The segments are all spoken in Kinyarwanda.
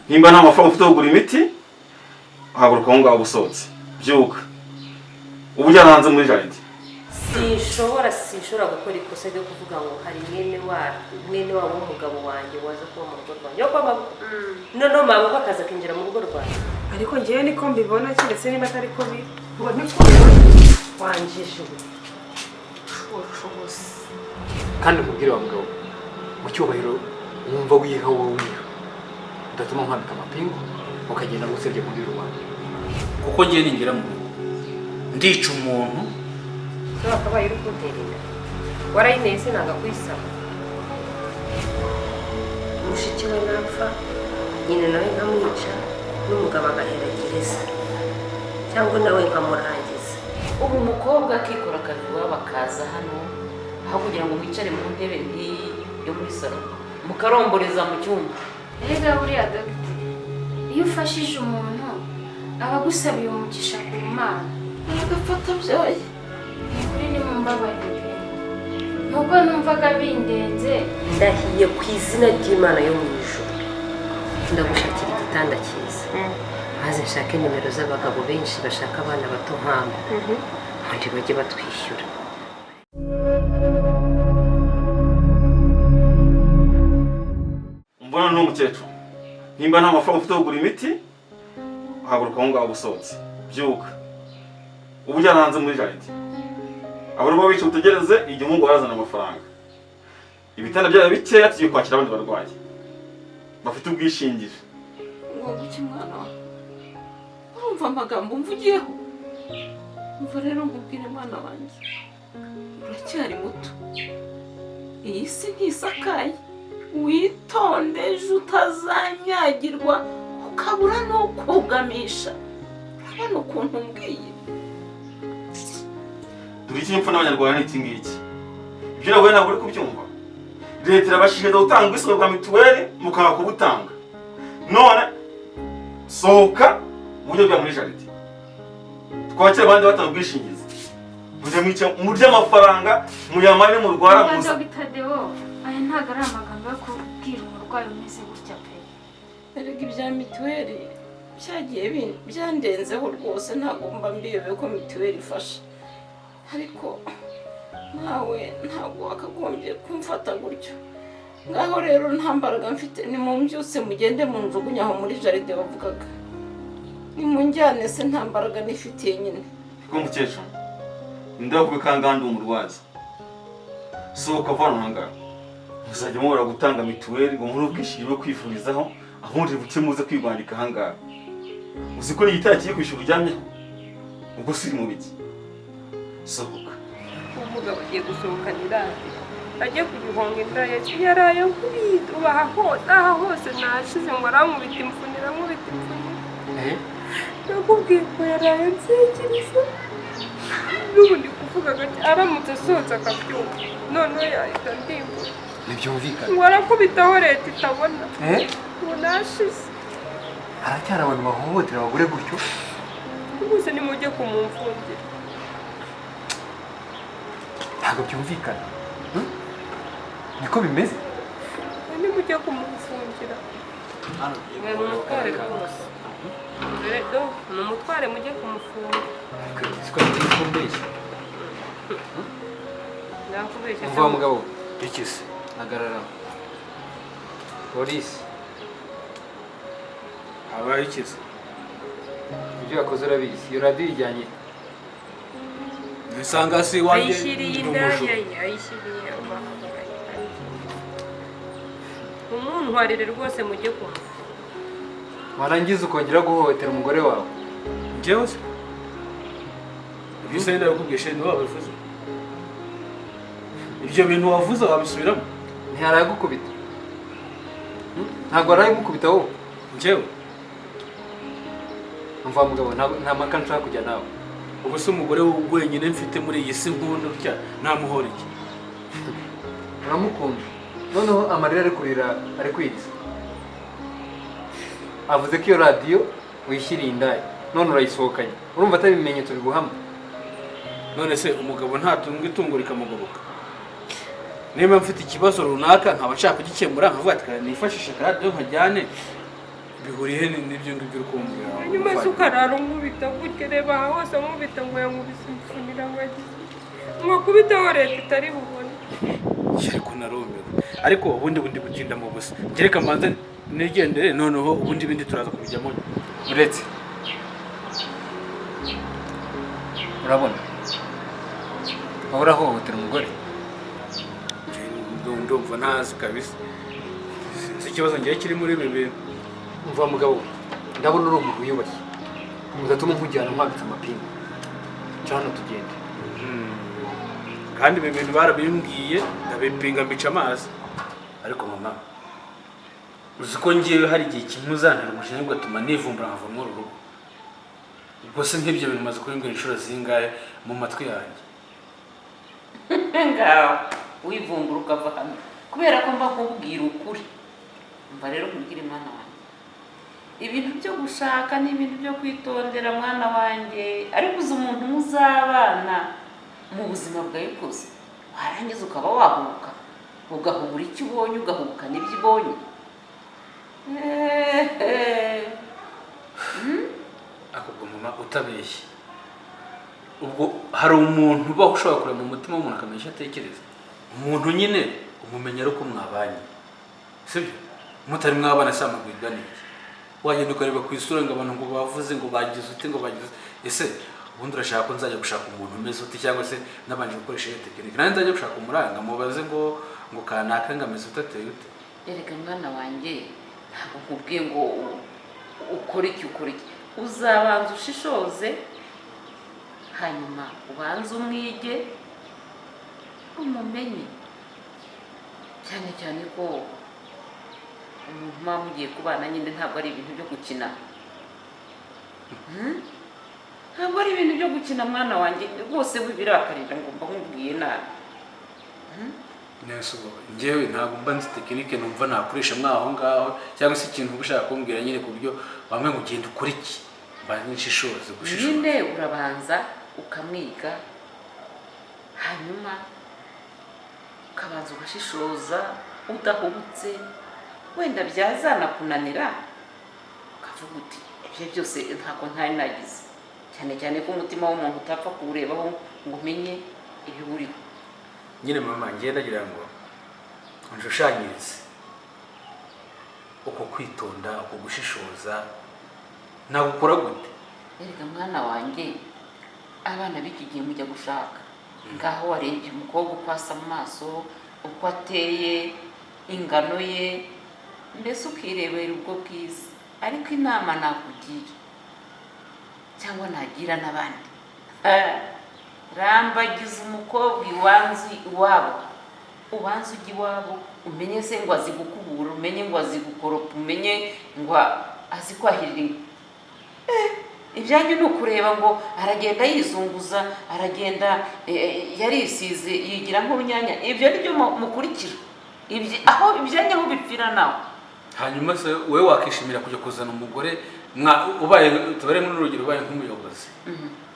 nimba nta mafaranga ufite yo kugura imiti haguruka aho ngaho usohotse byuka ubu ujyana hanze muri jaride. sinshobora gukora ikosa ryo kuvuga ngo hari mwene wabo w'umugabo wanjye waza kuba mu rugo rwanjye yo kwaba noneho maboko akaza akinjira mu rugo rwanjye. ariko ngewe niko mbibona keretse niba atari ko biri ngo niko wanjije ubushobozi kandi mubwire wa mugabo mu cyubahiro wumva wiha wowe wiha udatuma nkwambika amapingu ukagenda gusebya muri rubanda kuko ngiye ningira mu ndica umuntu akabaye uri kunterera warayineye sinaga kwisaba mushiki we napfa nyine nawe nkamwica n'umugabo agahera gereza cyangwa nawe nkamurangiza. ubu umukobwa akikora akazi iwabo akaza hano aho kugira ngo mwicare mu ntebe nk'iyi yo muri salo mukaromboreza mu cyumba. Erega buriya dogiteri iyo ufashije umuntu aba agusabiye umugisha ku Mana agafata byoye kuri ni mu mbabarire nubwo numvaga bindenze ndahiye ku izina ry'Imana yo mu ijuru ndagushakira igitanda cyiza maze nshake nimero z'abagabo benshi bashaka abana bato nk'abo kandi bajye batwishyura. Mbona n'umukecuru nimba nta mafaranga ufite yo kugura imiti haguruka aho ngaho usohotse byuka ubu ujyana hanze muri jaride. Abarimo bica utegereze igihe umuhungu warazana amafaranga. Ibitanda byaba bikeya tugiye kwakira abandi barwayi bafite ubwishingizi. ngo guki mwana wa urumva amagambo mvugiyeho umva rero nkubwire mwana wanjye uracyari muto iyi si ntisakaye witonde ejo utazanyagirwa ukabura no kugamisha urabona ukuntu mbwiye. Dore iki impfu n'abanyarwanda n'iki ngiki ibyo nawe ntabwo uri kubyumva. Leta irabashishikariza gutanga ubwisungane bwa mituweli mukanga kubutanga none sohoka uburyo bwa muri jaride twakira abandi batanga ubwishingizi murya amafaranga muyamare mu rwara gusa. Dogitadeo aya ntabwo ari amagambo yo kubwira umurwayi umeze gutya pe. Erega ibya mituweli byagiye byandenzeho rwose ntabwo mba mbiyobewe ko mituweli ifasha ariko nawe ntabwo wakagombye kumfata gutyo. Ngaho rero nta mbaraga mfite nimumbyutse mugende munjugunye aho muri jaride bavugaga nimunjyane se nta mbaraga nifitiye nyine. Ko mukecuru ndakubikanga ndi umurwaza sohoka vana hanga muzajya mubura gutanga mituweli ngo muri ubwishyiri bwo kwifurizaho ahundi buke muze kwigwandika hanga uzi ko igitara kiye kwishura uryamyeho ubwo siri mu biki sohoka. umugabo agiye gusohokanira agiye kugihonga inda yaraye nkubita ubaha hose nashize ngo arankubita imfunira nakubwiye ko yaraye nsekiriza n'ubundi kuvuga gake aramutse asohotse akabyumva noneho yahita ndimbura ntibyumvikana ngo arakubitaho leta itabona ngo nashize. haracyari abantu bahohotera abagore gutyo rwose nimujye kumumfungira ntabwo byumvikana niko bimeze nimujye kumumfungira mumutware rwose rero mumutware mujye kumufunga. siko nikumbeshya nakubeshya umva mugabo ikise nagarara polisi abaye ikize ibyo yakoze urabizi iyo radiyo ijyanye bisanga si wanjye ayishyiriye indaya ayishyiriye umuntwarire rwose mujye kumva warangiza ukongera guhohotera umugore wawe njyewe se ibyo se ndakubwishe ni wabivuze ibyo bintu wavuze wabisubiramo ntiyaragukubita ntabwo arayimukubita wowe njyewe umva mugabo nta maka nshaka kujya nawe ubu se umugore wenyine mfite muri iyi si nkunda utya namuhora iki uramukunda noneho amarira ari kurira ari kwiriza avuze ko iyo radiyo wishyiriye indaya none urayisohokanye urumva atari ibimenyetso biguhama. none se umugabo ntatunga itungo rikamugoboka niba mfite ikibazo runaka nkaba nshaka kugikemura nkavuga ati nifashishe radiyo nkajyane bihuriye n'ibyo ngibyo uri kumbwira hanyuma se ukarara unkubita gutya reba aha hose ankubita ngo yankubise imfunira ngo agize mwakubitaho leta itari bubone ariko narumiwe ariko ubundi butinda mu busa gereka manze nigendere noneho ubundi bindi turaza kubijyamo uretse urabona aho urahohotera umugore ndumva ntazi kabisa si ikibazo ngiye kiri muri ibi bintu umva mugabo ndabona uri umuntu wiyubashye uzatuma nkujyana nkwambitse amapingu cyane tugende kandi ibi bintu barabimbwiye ndabipinga mbica amazi ariko mama uzi ko ngiye hari igihe kimuzanira umujinya ugatuma nivumbura nkava muri uru rugo ubwo se nk'ibyo bintu maze kubimbwira inshuro zingahe mu matwi yanjye ngaho wivumbura ukava hano kubera ko mba nkubwira ukuri mva rero kubwira mwana wanjye ibintu byo gushaka n'ibintu byo kwitondera mwana wanjye ariko uzi umuntu muzabana mu buzima bwawe bwose warangiza ukaba wahubuka ugahubura icyo ubonye ugahubuka n'ibyo ubonye akubwo mama utabeshye ubwo hari umuntu ubaho ushobora kureba mu mutima w'umuntu akamenya icyo atekereza umuntu nyine umumenya ari uko mwabanye sibyo mutari mwabana se amabwirwa n'iki wagenda ukareba ku isura ngo abantu ngo bavuze ngo bagize ute ngo bagize ese ubundi urashaka ko nzajya gushaka umuntu umeze ute cyangwa se nabanje gukoresha iyo tekinike nanjye nzajya gushaka umuranga mubaze ngo kanaka ngo ameze ute ateye ute erega mwana wanjye ntabwo nkubwiye ngo ukore iki uzabanza ushishoze hanyuma ubanze umwige umumenye cyane cyane ko umuntu muba mugiye kubana nyine ntabwo ari ibintu byo gukina ntabwo ari ibintu byo gukina mwana wanjye rwose wibirakarira ngo mba nkubwiye nabi nese ubwo njyewe ntabwo mba nzi tekinike numva nakoresha mwaho ngaho cyangwa se ikintu uba ushaka kumbwira nyine ku buryo bamwe ngo ugenda ukora iki mba nishishoze gushishoza nyine urabanza ukamwiga hanyuma ukabanza ugashishoza udahubutse wenda byazanakunanira ukavuga uti ibyo byose ntabwo ntari nagize cyane cyane ko umutima w'umuntu utapfa kuwurebaho ngo umenye ibiwuriho nyine mama ngiye ndagira ngo nshushanyirize uko kwitonda uko gushishoza nagukora gute erega mwana wanjye abana b'iki gihe mujya gushaka ngaho warebye umukobwa uko asa mu maso uko ateye ingano ye mbese ukirebera ubwo bwiza ariko inama nakugira cyangwa nagira n'abandi rambagiza umukobwa iwanze iwabo ubanze ujya iwabo umenye se ngo azi gukubura umenye ngo azi gukoropa umenye ngo azi kwahirira ibyanyu ni ukureba ngo aragenda yizunguza aragenda yarisize yigira nk'urunyanya ibyo ni byo mukurikira aho ibyanyu aho bipfira nawe hanyuma se wowe wakishimira kujya kuzana umugore ubaye tubare nk'urugero ubaye nk'umuyobozi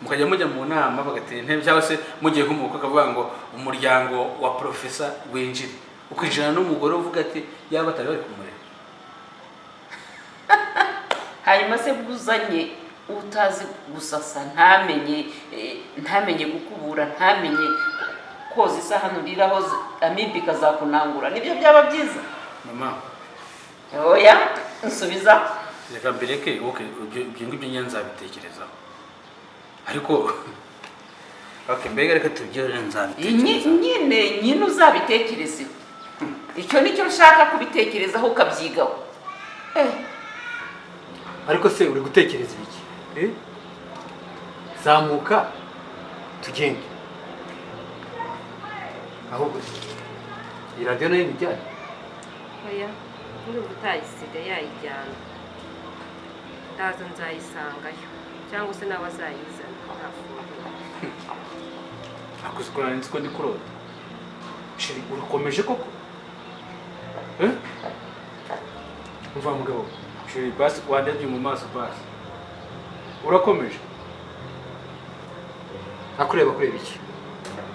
mukajya mujya mu nama bagatera intebe cyangwa se mugiye nk'umukwe akavuga ngo umuryango wa profesa winjire ukwinjirana n'umugore uvuga ati yaba atari bari kumureba hanyuma se bwuzanye utazi gusasa ntamenye gukubura ntamenye koza isahani uriraho amibi ikazakunangura nibyo byaba byiza mama oya nsubiza reka mbireke ibyo ngibyo nyine nzabitekerezaho ariko mbega reka tubyore nzabitekerezaho nyine uzabitekerezeho icyo nicyo nshaka kubitekerezaho ukabyigaho ariko se uri gutekereza iki zamuka tugende ahubwo iyi radiyo nayo ibijyanye oya ndumva utayisiga yayijyana ndaza nzayisangayo cyangwa se nawe azayizana akoze ko nari nzi ko ndi kurota shiri urakomeje koko umva mugabo shiri basi wandebye mu maso basi urakomeje akureba iki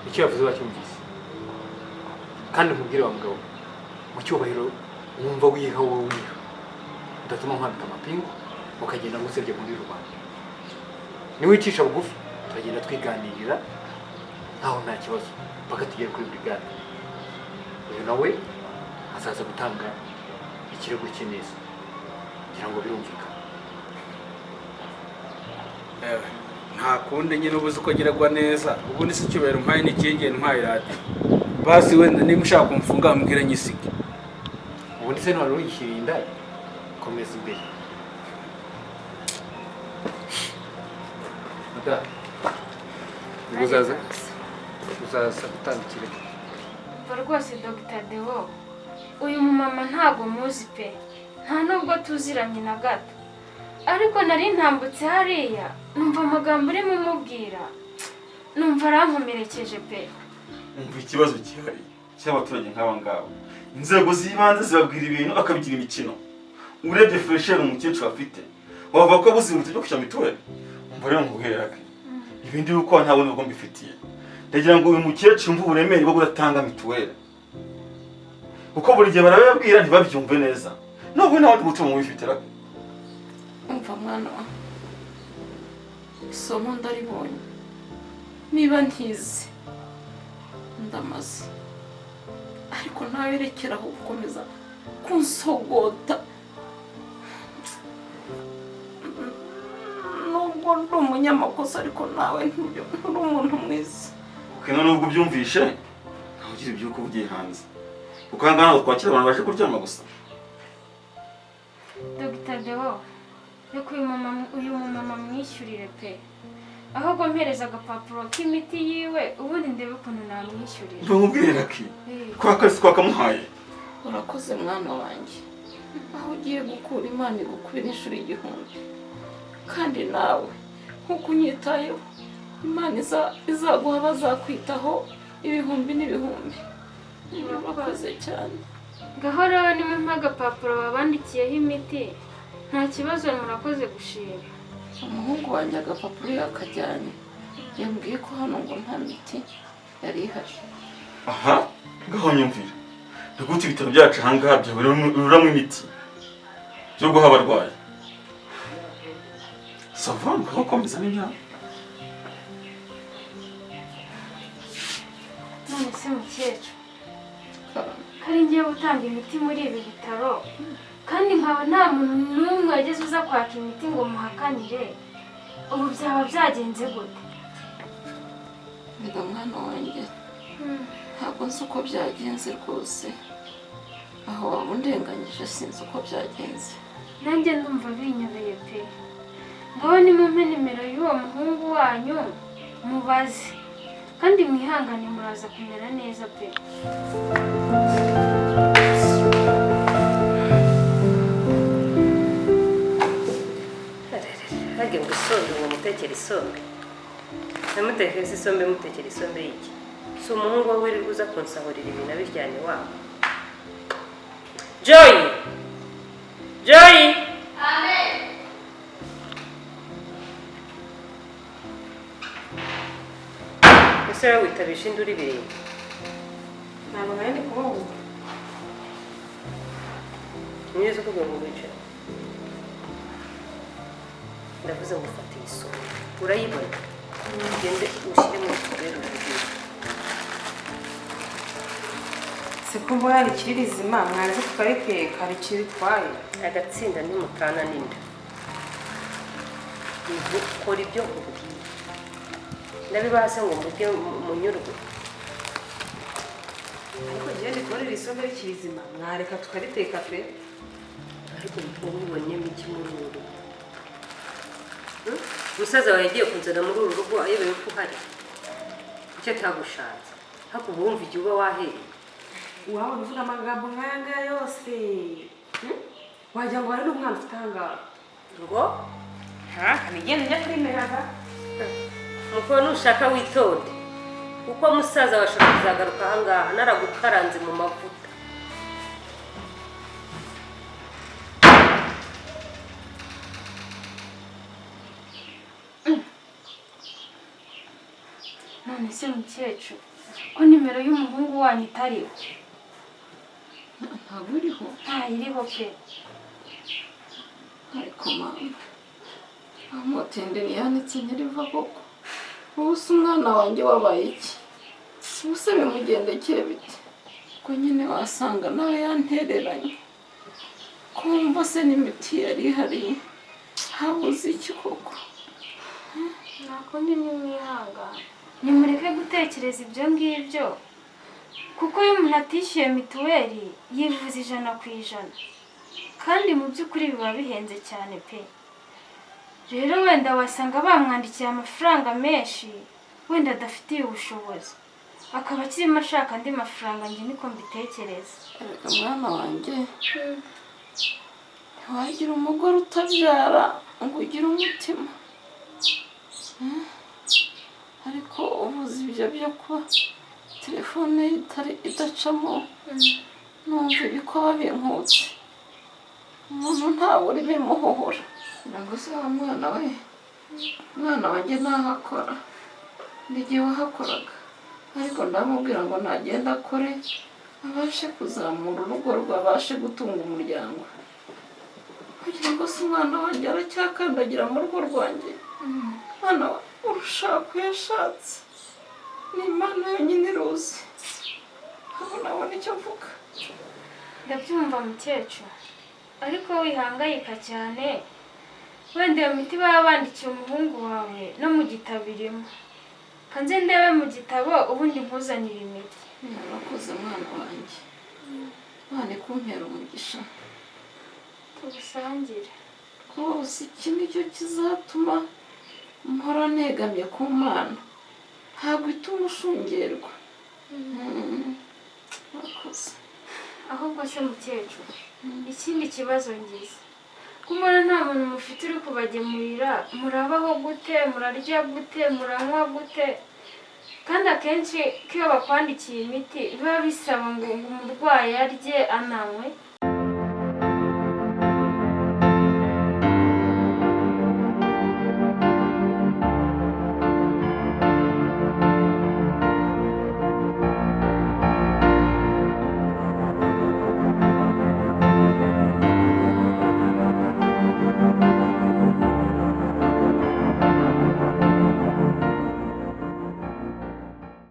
icyo yavuze wacyumvise kandi nkubwire wa mugabo mu cyubahiro wumva wiha wowe wiha udatuma nkwambika amapingu ukagenda ngusebye muri rubanda. Niwicisha bugufi turagenda twiganirira ntaho nta kibazo mpaka tugere kuri brigade. Uyu nawe azaza gutanga ikirego cye neza kugira ngo birumvikane. nta kundi nyine ubuze uko ageragwa neza. Ubundi si icyubahiro mpaye n'ikingiye ntwaye radiyo. Basi wenda niba ushaka kumfunga mbwira nyisige. Ubundi se none uyishyiriye indaya komeza imbere. Mada uzaza gutanga ikirego. Umva rwose Dr. Deo, uyu mumama ntago muzi pe, nta nubwo tuziranye na gato, ariko nari ntambutse hariya numva amagambo urimo umubwira, numva arankomerekeje pe. Umva ikibazo gihari cy'abaturage nk'aba ngabo, inzego z'ibanze zibabwira ibintu akabigira imikino. Urebye fresher umukecuru afite wavuga ko abuze ibintu byo kwishyura mituweli. Umva rero nkubwira ko ibindi uko ntabona ubwo mbifitiye, ndagira ngo uyu mukecuru mvu uburemere bwo gutatanga mituweli, kuko buri gihe barababwira ntibabyumve neza. Nubwo nta wundi mutima mubifitira. Umva mwana wa, isomo ndaribonye, niba ntizi ndamaze, ariko ntawerekeraho gukomeza kunsogota. Nubwo ndi umunyamakosa ariko nawe nturi umuntu mwiza. Kino nubwo byumvishe ntaho ugira ibyuko ugiye hanze, kuko hangana twakira abantu baje kuryama gusa. Dr. Deo, reka uyu mumama mwishyurire pe, ahubwo mpereza agapapuro k'imiti yiwe ubundi ndebe ukuntu namwishyurira. Ntumubwire ki kwa kazi twakamuhaye. Urakoze mwana wanjye, aho ugiye gukura Imana igukubira inshuro 1000, kandi nawe nkuko unyitayeho Imana izaguha bazakwitaho ibihumbi n'ibihumbi. Urakoze cyane. Gahora we nimumpa agapapuro babandikiyeho imiti, nta kibazo, murakoze gushima. Umuhungu wanjye agapapuro yakajyanye, yambwiye ko hano ngo nta miti yari ihari. Aha, ngaho nyumvira. Ndagute ibitaro byacu ahangaha byaburamo imiti byo guha abarwayi. Sava mukomeza n'imyaka. None se mukecuru, kari ngiye gutanga imiti muri ibi bitaro, kandi nkaba nta muntu n'umwe wageze uza kwaka imiti ngo muhakanire, ubu byaba byagenze gute? Mbega mwana wanjye, ntabwo nzi uko byagenze rwose, aho waba undenganyije sinzi uko byagenze. Nanjye ndumva binyobeye pe. Ngaho nimumpe nimero y'uwo muhungu wanyu mubaze, kandi mwihangane muraza kumera neza pe. Hage ngo isombe ngo mutekere isombe. Namutekere isombe mutekere isombe y'iki? Si umuhungu wawe wirirwa uza kunsahurira ibintu abijyanye wabo. Joy! Joy! Amen. Ese wowe witabisha induru ibirenge? ntabwo nari ndi kubumva. Nyiza uko ngo wicara. Ndavuze ngo ufate isombe. Urayibona? Ugende ushyire mu kubera urugero. Se ko mbona hari ikiri rizima, mwaje tukariteka, hari ikiri bitwaye. Agatsinda ntimutana n'inda. Kora ibyo nkubwiye. Ndabibahase ngo mujye munyurwe. Ariko njye ndi kubona iri sombe rikiri rizima, mwareka tukariteka pe. Ariko ubibonyemo iki muri uru rugo? Umusaza wawe yagiye kunzana muri uru rugo ayobewe ko uhari. Icyo atagushatse. Haku bumva igihe uba wahereye. Wawe uvuga amagambo nk'aya ngaya yose. Wagira ngo hari n'umwana ufite aha ngaha. Ngo? Nigenda njya kurimeraga. Nuko nushaka witonde. Kuko musaza washaka kuzagaruka aha ngaha naragukaranze mu mavuta. None se mukecuru, ko nimero y'umuhungu wanyu itariho? Ntabwo iriho. Ntayiriho pe. ariko mama amutende niyanitse nyiriva koko ubu se umwana wanjye wabaye iki ubu se bimugendekeye bite ko nyine wasanga nawe yantereranye kumva se n'imiti yari ihari habuze iki koko nta kundi nimwihangane nimureke gutekereza ibyo ngibyo kuko iyo umuntu atishyuye mituweli yivuza 100%, kandi mu by'ukuri biba bihenze cyane pe. Rero wenda wasanga bamwandikiye amafaranga menshi wenda adafitiye ubushobozi akaba akirimo ashaka andi mafaranga, njye niko mbitekereza. Erega mwana wanjye ntiwagira umugore utabyara ngo ugire umutima, ariko ubuze ibyo byo kuba telefone idacamo numva ibikoba binkutse, umuntu ntawe uri bimuhohora. Ntabwo se wa mwana we, umwana wanjye naho akora n'igihe wahakoraga, ariko ndamubwira ngo nagenda akore abashe kuzamura urugo rwe, abashe gutunga umuryango, kugira ngo se umwana wanjye aracyakandagira mu rugo rwanjye. Mwana we urushaka yashatse ni Imana yonyine iruzi, ntabwo nabona icyo mvuga. Ndabyumva mukecuru, ariko wihangayika cyane, wenda iyo miti baba bandikiye umuhungu wawe no mu gitabo irimo, kanze ndebe mu gitabo ubundi nkuzanire imiti. Narakoze mwana wanjye, Imana ikumpera umugisha, tubusangire rwose iki nicyo kizatuma mpora negamye ku Mana, ntabwo ituma ushungerwa. Murakoze. ahubwo se mukecuru, ikindi kibazo ngize, kumubona nta muntu mufite uri kubagemurira, murabaho gute, murarya gute, muranywa gute? Kandi akenshi iyo bakwandikiye imiti biba bisaba ngo umurwayi arye ananywe,